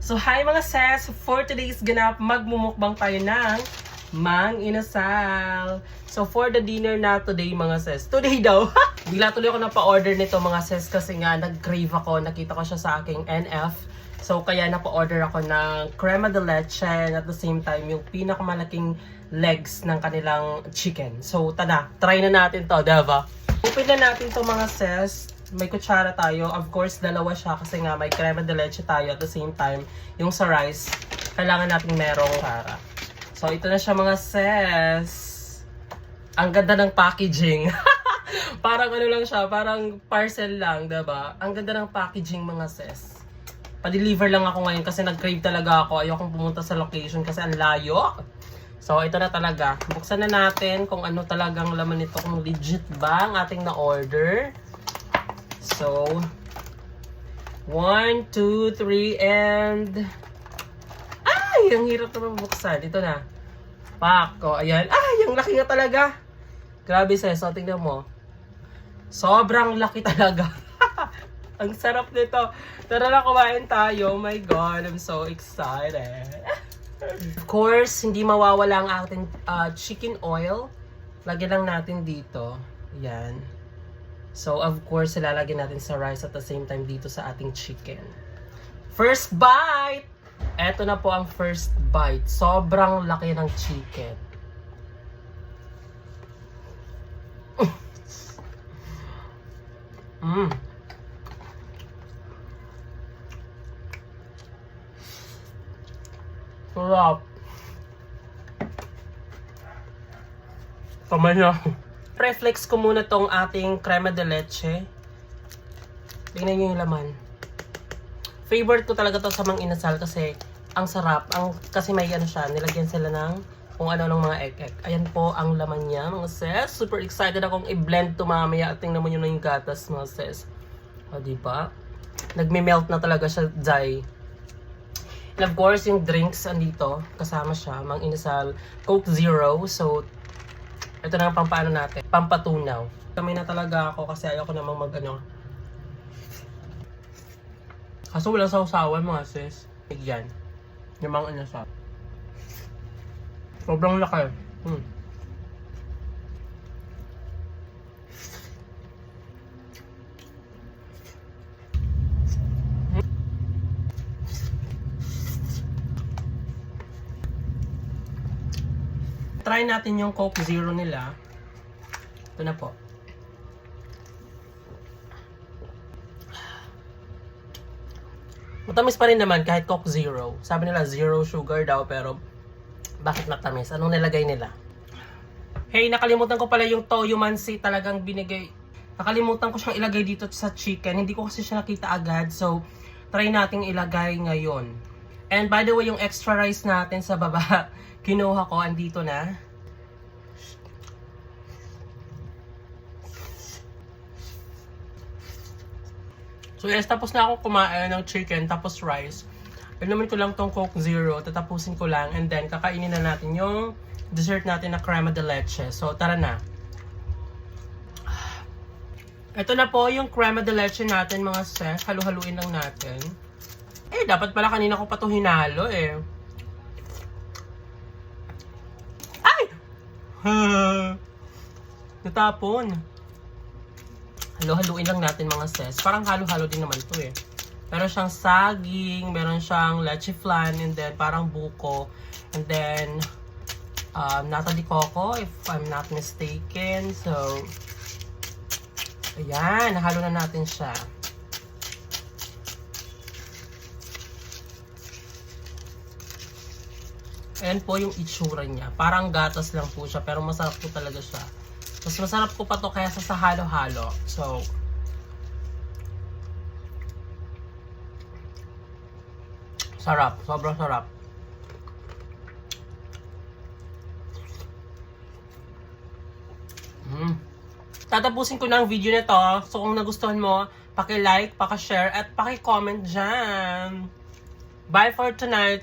So hi mga sis! For today's ganap, magmumukbang tayo ng mang inasal. So for the dinner na today mga sis, today daw, bigla tuloy ako napa-order nito mga sis kasi nga nag-crave ako, nakita ko siya sa aking NF. So kaya napa-order ako ng crema de leche and at the same time yung pinakamalaking legs ng kanilang chicken. So tada, try na natin to, diba? Open na natin to mga sis. May kutsara tayo. Of course, dalawa siya kasi nga may crema de leche tayo at the same time. Yung sa rice, kailangan natin merong kutsara. So, ito na siya mga sis. Ang ganda ng packaging. Parang ano lang siya, parang parcel lang, diba? Ang ganda ng packaging mga sis. Pa-deliver lang ako ngayon kasi nag-crave talaga ako. Ayokong pumunta sa location kasi ang layo. So, ito na talaga. Buksan na natin kung ano talagang laman nito. Kung legit ba ang ating na-order. So, 1, 2, 3, and... Ay! Ang hirap na mabuksan. Ito na. Pak! O, ayan. Ay! Ang laki nga talaga. Grabe sis. So, tingnan mo. Sobrang laki talaga. Ang sarap nito. Tara na, kumain tayo. Oh my God. I'm so excited. Of course, hindi mawawala ang ating chicken oil. Lagyan lang natin dito. Ayan. So, of course, ilalagay natin sa rice at the same time dito sa ating chicken. First bite! Eto na po ang first bite. Sobrang laki ng chicken. Sarap. Kamay na. Pre-flex ko muna tong ating crema de leche. Tingnan nyo yung laman. Favorite ko talaga to sa mang inasal kasi ang sarap. Kasi may ano siya, nilagyan sila ng kung ano ng mga egg. Ayan po ang laman niya mga sis. Super excited akong i-blend to mamaya. At tingnan mo yun na yung gatas mga sis. O diba? Nagme-melt na talaga siya, Jai. And of course, yung drinks andito. Kasama siya, mang inasal. Coke Zero. So, ito na ang pampaano natin. Pampatunaw. Kamay na talaga ako kasi ayoko namang mag-ano. Kaso walang sausawan mga sis. Yan. Yung mga inasal. Sobrang laki. Try natin yung Coke Zero nila. Ito na po. Matamis pa rin naman kahit Coke Zero. Sabi nila zero sugar daw pero bakit matamis? Anong nilagay nila? Hey, nakalimutan ko pala yung toyo mansi talagang binigay. Nakalimutan ko siyang ilagay dito sa chicken. Hindi ko kasi siya nakita agad. So, try nating ilagay ngayon. And by the way, yung extra rice natin sa baba, kinuha ko, andito na. So yes, tapos na ako kumain ng chicken, tapos rice. Inumin ko lang tong Coke Zero, tatapusin ko lang, and then kakainin na natin yung dessert natin na crema de leche. So tara na. Ito na po yung crema de leche natin mga sis. Halu-haluin lang natin. Eh, dapat pala kanina ko pa ito hinalo eh. Natapon. Halo-haluin lang natin mga sis. Parang halo-halo din naman to eh. Meron siyang saging, meron siyang leche flan, and then parang buko, and then nata de coco if I'm not mistaken. So, ayan, nahalo na natin siya. Ayan po yung itsura niya. Parang gatas lang po siya, pero masarap po talaga siya. Mas masarap po pa to kaya sa halo-halo. So, sarap. Sobrang sarap. Tatapusin ko na ang video na to. So, kung nagustuhan mo, paki-like, paki-share, at paki-comment dyan. Bye for tonight.